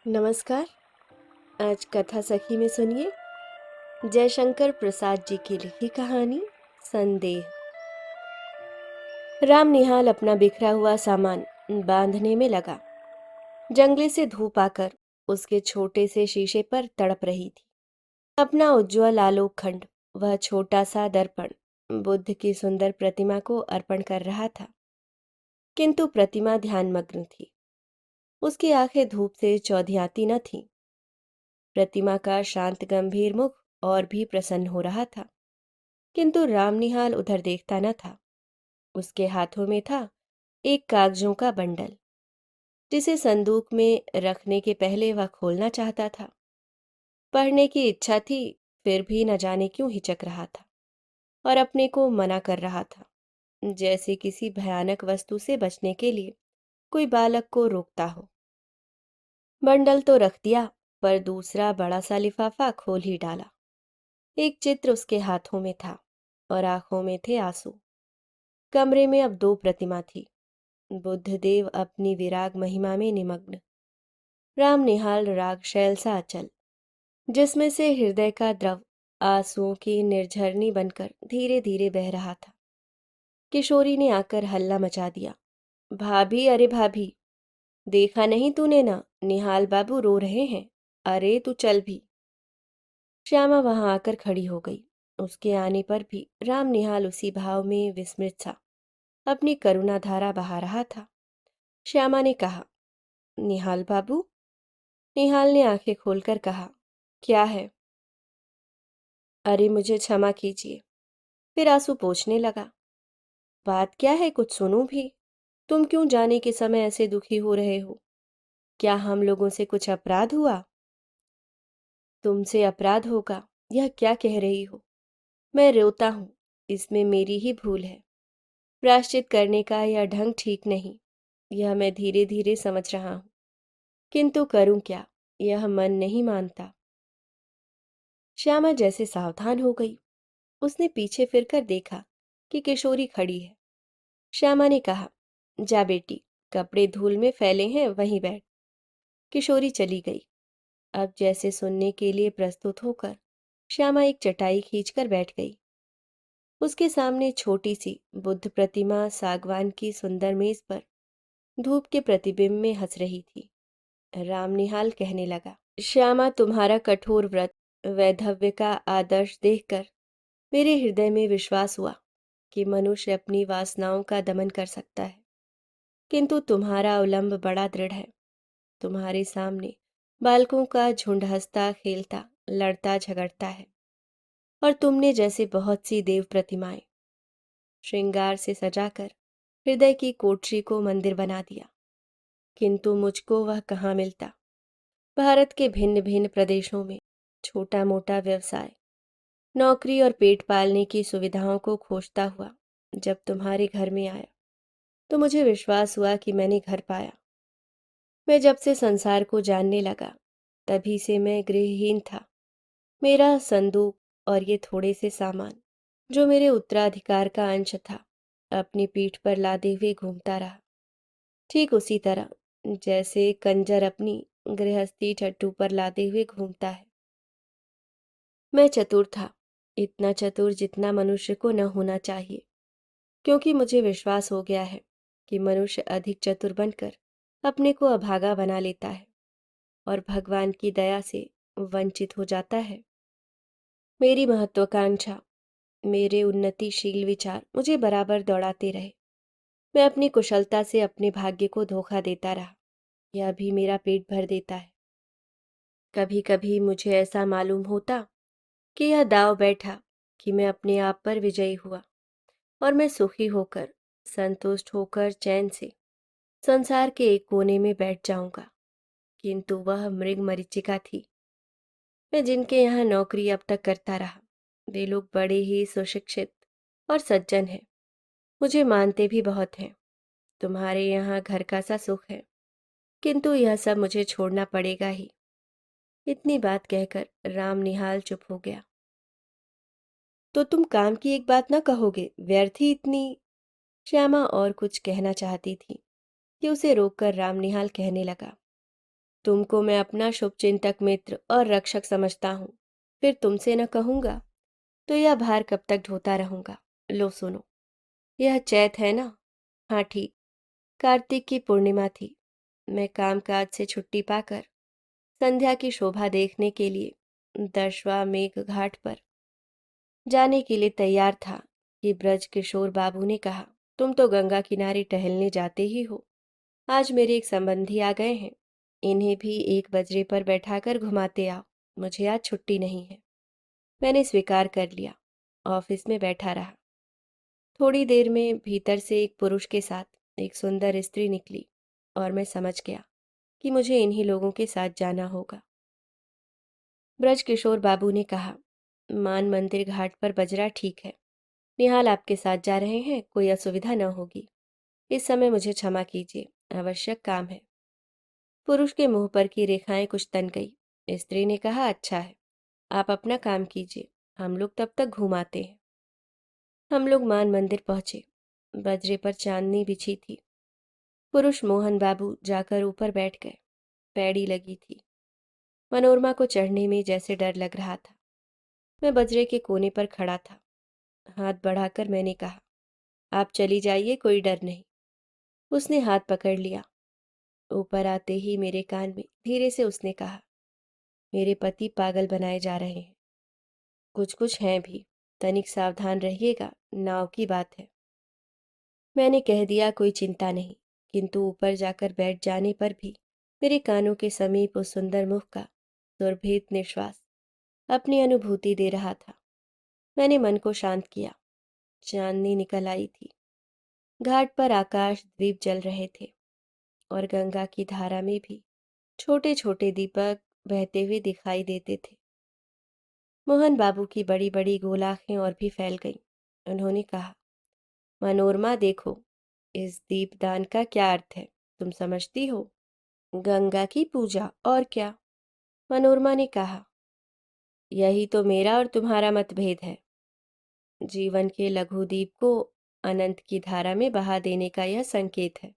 नमस्कार। आज कथा सखी में सुनिए जयशंकर प्रसाद जी की लिखी कहानी संदेह। राम निहाल अपना बिखरा हुआ सामान बांधने में लगा। जंगले से धूप आकर उसके छोटे से शीशे पर तड़प रही थी। अपना उज्ज्वल आलोकखंड, वह छोटा सा दर्पण बुद्ध की सुंदर प्रतिमा को अर्पण कर रहा था, किंतु प्रतिमा ध्यानमग्न थी। उसकी आंखें धूप से चौधियाती न थीं। प्रतिमा का शांत गंभीर मुख और भी प्रसन्न हो रहा था, किंतु रामनिहाल उधर देखता न था। उसके हाथों में था एक कागजों का बंडल, जिसे संदूक में रखने के पहले वह खोलना चाहता था। पढ़ने की इच्छा थी, फिर भी न जाने क्यों हिचक रहा था और अपने को मना कर रहा था, जैसे किसी भयानक वस्तु से बचने के लिए कोई बालक को रोकता हो। बंडल तो रख दिया, पर दूसरा बड़ा सा लिफाफा खोल ही डाला। एक चित्र उसके हाथों में था और आंखों में थे आंसू। कमरे में अब दो प्रतिमा थी, बुद्धदेव अपनी विराग महिमा में निमग्न, राम निहाल राग शैल सा अचल, जिसमें से हृदय का द्रव आंसुओं की निर्झरनी बनकर धीरे धीरे बह रहा था। किशोरी ने आकर हल्ला मचा दिया। भाभी, अरे भाभी, देखा नहीं तूने ना, निहाल बाबू रो रहे हैं। अरे तू चल भी। श्यामा वहां आकर खड़ी हो गई। उसके आने पर भी राम निहाल उसी भाव में विस्मृत सा अपनी करुणा धारा बहा रहा था। श्यामा ने कहा, निहाल बाबू। निहाल ने आंखें खोलकर कहा, क्या है? अरे मुझे क्षमा कीजिए। फिर आंसू पोंछने लगा। बात क्या है, कुछ सुनूं भी। तुम क्यों जाने के समय ऐसे दुखी हो रहे हो? क्या हम लोगों से कुछ अपराध हुआ? तुमसे अपराध होगा, यह क्या कह रही हो? मैं रोता हूं, इसमें मेरी ही भूल है। प्रायश्चित करने का यह ढंग ठीक नहीं, यह मैं धीरे धीरे समझ रहा हूं, किंतु करूं क्या, यह मन नहीं मानता। श्यामा जैसे सावधान हो गई। उसने पीछे फिरकर देखा कि किशोरी खड़ी है। श्यामा ने कहा, जा बेटी, कपड़े धूल में फैले हैं, वहीं बैठ। किशोरी चली गई। अब जैसे सुनने के लिए प्रस्तुत होकर श्यामा एक चटाई खींचकर बैठ गई। उसके सामने छोटी सी बुद्ध प्रतिमा सागवान की सुंदर मेज पर धूप के प्रतिबिंब में हंस रही थी। राम निहाल कहने लगा, श्यामा, तुम्हारा कठोर व्रत वैधव्य का आदर्श देखकर मेरे हृदय में विश्वास हुआ कि मनुष्य अपनी वासनाओं का दमन कर सकता है, किंतु तुम्हारा अवलंब बड़ा दृढ़ है। तुम्हारे सामने बालकों का झुंड हंसता खेलता लड़ता झगड़ता है, और तुमने जैसे बहुत सी देव प्रतिमाएं श्रृंगार से सजाकर हृदय की कोठरी को मंदिर बना दिया, किंतु मुझको वह कहाँ मिलता। भारत के भिन्न भिन्न प्रदेशों में छोटा मोटा व्यवसाय, नौकरी और पेट पालने की सुविधाओं को खोजता हुआ जब तुम्हारे घर में आया, तो मुझे विश्वास हुआ कि मैंने घर पाया। मैं जब से संसार को जानने लगा, तभी से मैं गृहहीन था। मेरा संदूक और ये थोड़े से सामान, जो मेरे उत्तराधिकार का अंश था, अपनी पीठ पर लादे हुए घूमता रहा, ठीक उसी तरह जैसे कंजर अपनी गृहस्थी टट्टू पर लादे हुए घूमता है। मैं चतुर था, इतना चतुर जितना मनुष्य को न होना चाहिए, क्योंकि मुझे विश्वास हो गया है कि मनुष्य अधिक चतुर बनकर अपने को अभागा बना लेता है और भगवान की दया से वंचित हो जाता है। मेरी महत्वाकांक्षा, मेरे उन्नतिशील विचार मुझे बराबर दौड़ाते रहे। मैं अपनी कुशलता से अपने भाग्य को धोखा देता रहा। यह भी मेरा पेट भर देता है। कभी कभी मुझे ऐसा मालूम होता कि यह दांव बैठा कि मैं अपने आप पर विजयी हुआ और मैं सुखी होकर, संतुष्ट होकर चैन से संसार के एक कोने में बैठ जाऊंगा, किंतु वह मृग मरीचिका थी। मैं जिनके यहाँ नौकरी अब तक करता रहा, वे लोग बड़े ही सुशिक्षित और सज्जन हैं, मुझे मानते भी बहुत हैं। तुम्हारे यहाँ घर का सा सुख है, किंतु यह सब मुझे छोड़ना पड़ेगा ही। इतनी बात कहकर राम निहाल चुप हो गया। तो तुम काम की एक बात न कहोगे, व्यर्थ ही इतनी। श्यामा और कुछ कहना चाहती थी कि उसे रोककर राम निहाल कहने लगा, तुमको मैं अपना शुभचिंतक मित्र और रक्षक समझता हूँ, फिर तुमसे न कहूँगा तो यह भार कब तक ढोता रहूँगा। लो सुनो, यह चैत है ना? हाँ ठीक, कार्तिक की पूर्णिमा थी। मैं कामकाज से छुट्टी पाकर संध्या की शोभा देखने के लिए दशवा मेघ घाट पर जाने के लिए तैयार था कि ब्रज किशोर बाबू ने कहा, तुम तो गंगा किनारे टहलने जाते ही हो, आज मेरे एक संबंधी आ गए हैं, इन्हें भी एक बजरे पर बैठाकर घुमाते आओ, मुझे आज छुट्टी नहीं है। मैंने स्वीकार कर लिया, ऑफिस में बैठा रहा। थोड़ी देर में भीतर से एक पुरुष के साथ एक सुंदर स्त्री निकली और मैं समझ गया कि मुझे इन्हीं लोगों के साथ जाना होगा। ब्रज किशोर बाबू ने कहा, मान मंदिर घाट पर बजरा ठीक है, निहाल आपके साथ जा रहे हैं, कोई असुविधा न होगी। इस समय मुझे क्षमा कीजिए, आवश्यक काम है। पुरुष के मुंह पर की रेखाएं कुछ तन गई। स्त्री ने कहा, अच्छा है, आप अपना काम कीजिए, हम लोग तब तक घुमाते हैं। हम लोग मान मंदिर पहुंचे। बजरे पर चांदनी बिछी थी। पुरुष मोहन बाबू जाकर ऊपर बैठ गए। पैड़ी लगी थी। मनोरमा को चढ़ने में जैसे डर लग रहा था। मैं बजरे के कोने पर खड़ा था। हाथ बढ़ाकर मैंने कहा, आप चली जाइए, कोई डर नहीं। उसने हाथ पकड़ लिया। ऊपर आते ही मेरे कान में धीरे से उसने कहा, मेरे पति पागल बनाए जा रहे हैं। कुछ कुछ हैं भी, तनिक सावधान रहिएगा, नाव की बात है। मैंने कह दिया, कोई चिंता नहीं, किंतु ऊपर जाकर बैठ जाने पर भी मेरे कानों के समीप उस सुंदर मुख का सुरभित निश्वास अपनी अनुभूति दे रहा था। मैंने मन को शांत किया। चांदनी निकल आई थी। घाट पर आकाश द्वीप जल रहे थे और गंगा की धारा में भी छोटे छोटे दीपक बहते हुए दिखाई देते थे। मोहन बाबू की बड़ी बड़ी गोल आंखें और भी फैल गईं। उन्होंने कहा, मनोरमा देखो, इस दीपदान का क्या अर्थ है, तुम समझती हो? गंगा की पूजा, और क्या? मनोरमा ने कहा, यही तो मेरा और तुम्हारा मतभेद है। जीवन के लघु दीप को अनंत की धारा में बहा देने का यह संकेत है।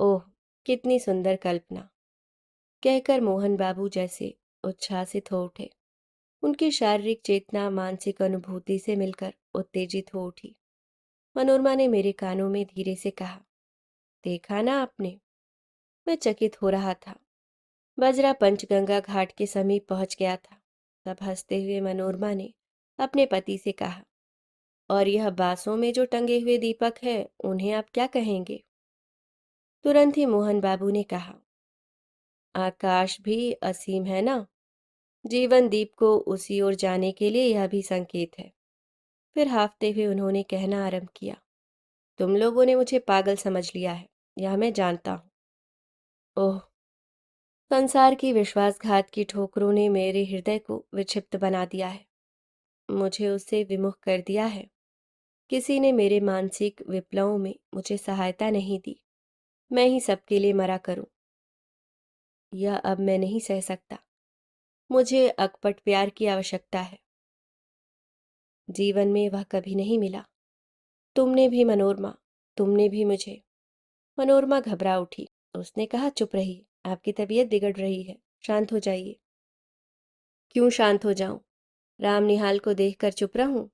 ओह, कितनी सुंदर कल्पना! कहकर मोहन बाबू जैसे उच्छ्वासित हो उठे। उनकी शारीरिक चेतना मानसिक अनुभूति से मिलकर उत्तेजित हो उठी। मनोरमा ने मेरे कानों में धीरे से कहा, देखा ना आपने? मैं चकित हो रहा था। बजरा पंचगंगा घाट के समीप पहुंच गया था। तब हंसते हुए मनोरमा ने अपने पति से कहा, और यह बांसों में जो टंगे हुए दीपक है, उन्हें आप क्या कहेंगे? तुरंत ही मोहन बाबू ने कहा, आकाश भी असीम है ना, जीवन दीप को उसी ओर जाने के लिए यह भी संकेत है। फिर हाफते हुए उन्होंने कहना आरंभ किया, तुम लोगों ने मुझे पागल समझ लिया है, यह मैं जानता हूँ। ओह, संसार की विश्वासघात की ठोकरों ने मेरे हृदय को विक्षिप्त बना दिया है, मुझे उससे विमुख कर दिया है। किसी ने मेरे मानसिक विप्लवों में मुझे सहायता नहीं दी। मैं ही सबके लिए मरा करूं, यह अब मैं नहीं सह सकता। मुझे अकपट प्यार की आवश्यकता है। जीवन में वह कभी नहीं मिला। तुमने भी मनोरमा, तुमने भी मुझे। मनोरमा घबरा उठी। उसने कहा, चुप रहिए, आपकी तबीयत बिगड़ रही है, शांत हो जाइए। क्यों शांत हो जाऊं? राम निहाल को देखकर चुप रहूं?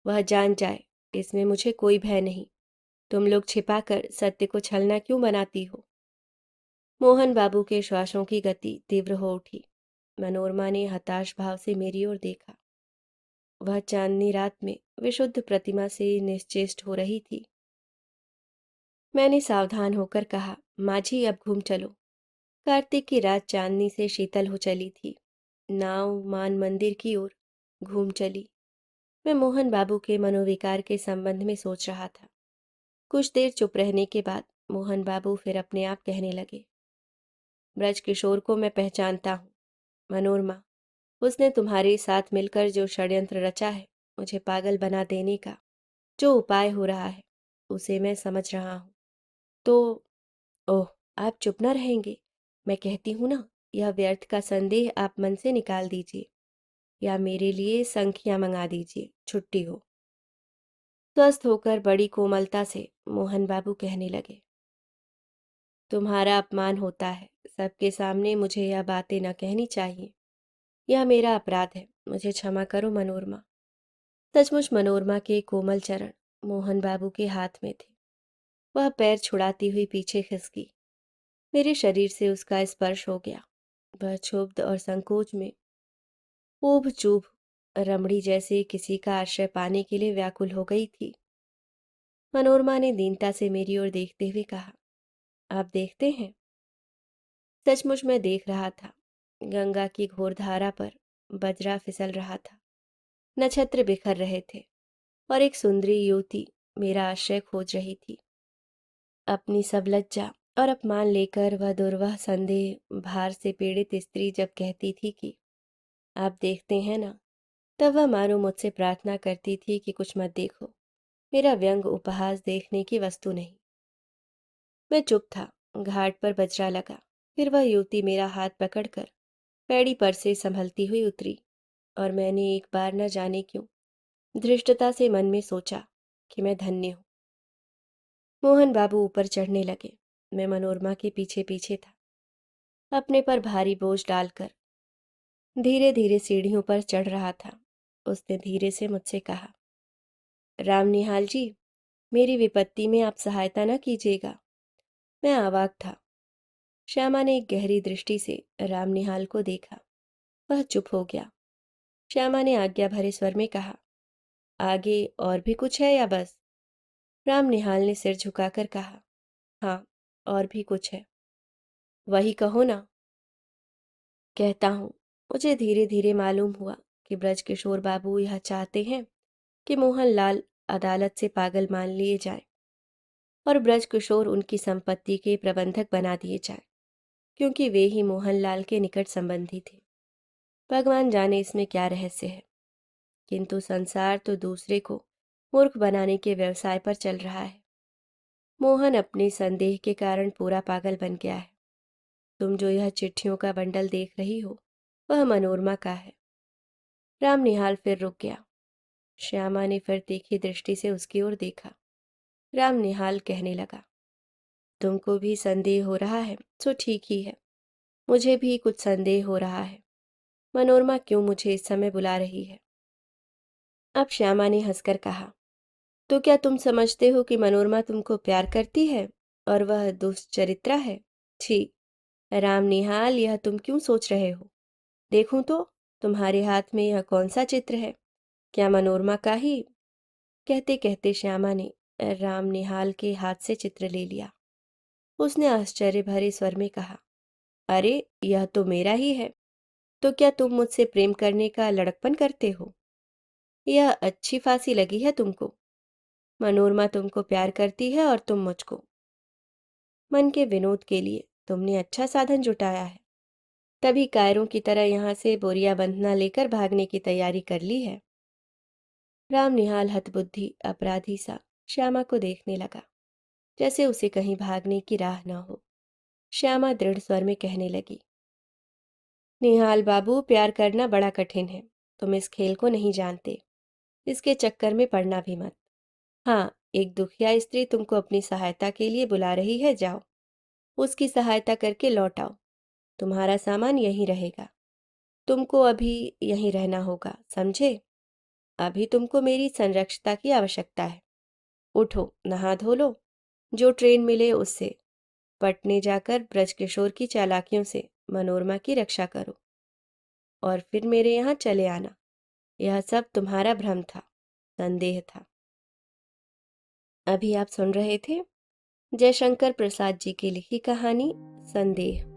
वह जान जाए, इसमें मुझे कोई भय नहीं। तुम लोग छिपाकर सत्य को छलना क्यों बनाती हो? मोहन बाबू के श्वासों की गति तीव्र हो उठी। मनोरमा ने हताश भाव से मेरी ओर देखा। वह चांदनी रात में विशुद्ध प्रतिमा से निश्चेष्ट हो रही थी। मैंने सावधान होकर कहा, माझी अब घूम चलो। कार्तिक की रात चांदनी से शीतल हो चली थी। नाव मान मंदिर की ओर घूम चली। मैं मोहन बाबू के मनोविकार के संबंध में सोच रहा था। कुछ देर चुप रहने के बाद मोहन बाबू फिर अपने आप कहने लगे, ब्रज किशोर को मैं पहचानता हूँ। मनोरमा, उसने तुम्हारे साथ मिलकर जो षड्यंत्र रचा है, मुझे पागल बना देने का जो उपाय हो रहा है, उसे मैं समझ रहा हूँ। तो ओह, आप चुप न रहेंगे? मैं कहती हूँ ना, यह व्यर्थ का संदेह आप मन से निकाल दीजिए, या मेरे लिए संख्या मंगा दीजिए, छुट्टी हो। स्वस्थ होकर बड़ी कोमलता से मोहन बाबू कहने लगे, तुम्हारा अपमान होता है। सबके सामने मुझे यह बातें न कहनी चाहिए। यह मेरा अपराध है। मुझे क्षमा करो मनोरमा। सचमुच मनोरमा के कोमल चरण मोहन बाबू के हाथ में थे। वह पैर छुड़ाती हुई पीछे खिसकी। मेरे शरीर से उसका स्पर्श हो गया। वह क्षुब्ध और संकोच में ऊब चूब रमणी जैसे किसी का आश्रय पाने के लिए व्याकुल हो गई थी। मनोरमा ने दीनता से मेरी ओर देखते हुए कहा, आप देखते हैं? सचमुच मैं देख रहा था। गंगा की घोरधारा पर बजरा फिसल रहा था। नक्षत्र बिखर रहे थे और एक सुंदरी युवती मेरा आश्रय खोज रही थी। अपनी सब लज्जा और अपमान लेकर वह दुर्वह संदेह भार से पीड़ित स्त्री जब कहती थी कि आप देखते हैं ना, तब वह मानो मुझसे प्रार्थना करती थी कि कुछ मत देखो। मेरा व्यंग उपहास देखने की वस्तु नहीं। मैं चुप था। घाट पर बजरा लगा। फिर वह युवती मेरा हाथ पकड़कर पैड़ी पर से संभलती हुई उतरी और मैंने एक बार न जाने क्यों धृष्टता से मन में सोचा कि मैं धन्य हूँ। मोहन बाबू ऊपर चढ़ने लगे। मैं मनोरमा के पीछे पीछे था, अपने पर भारी बोझ डालकर धीरे धीरे सीढ़ियों पर चढ़ रहा था। उसने धीरे से मुझसे कहा, राम निहाल जी, मेरी विपत्ति में आप सहायता न कीजिएगा। मैं अवाक था। श्यामा ने एक गहरी दृष्टि से राम निहाल को देखा। वह चुप हो गया। श्यामा ने आज्ञा भरे स्वर में कहा, आगे और भी कुछ है या बस? राम निहाल ने सिर झुकाकर कहा, हाँ, और भी कुछ है। वही कहो ना। कहता हूँ। मुझे धीरे धीरे मालूम हुआ कि ब्रज किशोर बाबू यह चाहते हैं कि मोहनलाल अदालत से पागल मान लिए जाए और ब्रज किशोर उनकी संपत्ति के प्रबंधक बना दिए जाए, क्योंकि वे ही मोहनलाल के निकट संबंधी थे। भगवान जाने इसमें क्या रहस्य है, किंतु संसार तो दूसरे को मूर्ख बनाने के व्यवसाय पर चल रहा है। मोहन अपने संदेह के कारण पूरा पागल बन गया है। तुम जो यह चिट्ठियों का बंडल देख रही हो, वह मनोरमा का है। राम निहाल फिर रुक गया। श्यामा ने फिर तीखी दृष्टि से उसकी ओर देखा। राम निहाल कहने लगा, तुमको भी संदेह हो रहा है, सो ठीक ही है। मुझे भी कुछ संदेह हो रहा है। मनोरमा क्यों मुझे इस समय बुला रही है? अब श्यामा ने हंसकर कहा, तो क्या तुम समझते हो कि मनोरमा तुमको प्यार करती है और वह दुष्चरित्रा है? छी, राम निहाल, यह तुम क्यों सोच रहे हो? देखूं तो तुम्हारे हाथ में यह कौन सा चित्र है? क्या मनोरमा का ही? कहते कहते श्यामा ने राम निहाल के हाथ से चित्र ले लिया। उसने आश्चर्य भरे स्वर में कहा, अरे, यह तो मेरा ही है। तो क्या तुम मुझसे प्रेम करने का लड़कपन करते हो? यह अच्छी फांसी लगी है तुमको। मनोरमा तुमको प्यार करती है और तुम मुझको। मन के विनोद के लिए तुमने अच्छा साधन जुटाया है। तभी कायरों की तरह यहाँ से बोरिया बंधना लेकर भागने की तैयारी कर ली है। राम निहाल हतबुद्धि अपराधी सा श्यामा को देखने लगा, जैसे उसे कहीं भागने की राह न हो। श्यामा दृढ़ स्वर में कहने लगी, निहाल बाबू, प्यार करना बड़ा कठिन है। तुम इस खेल को नहीं जानते। इसके चक्कर में पड़ना भी मत। हाँ, एक दुखिया स्त्री तुमको अपनी सहायता के लिए बुला रही है, जाओ, उसकी सहायता करके लौट आओ। तुम्हारा सामान यहीं रहेगा। तुमको अभी यहीं रहना होगा, समझे? अभी तुमको मेरी संरक्षता की आवश्यकता है। उठो, नहा धो लो, जो ट्रेन मिले उससे। पटने जाकर ब्रजकिशोर की चालाकियों से मनोरमा की रक्षा करो और फिर मेरे यहाँ चले आना। यह सब तुम्हारा भ्रम था, संदेह था। अभी आप सुन रहे थे जयशंकर प्रसाद जी की लिखी कहानी संदेह।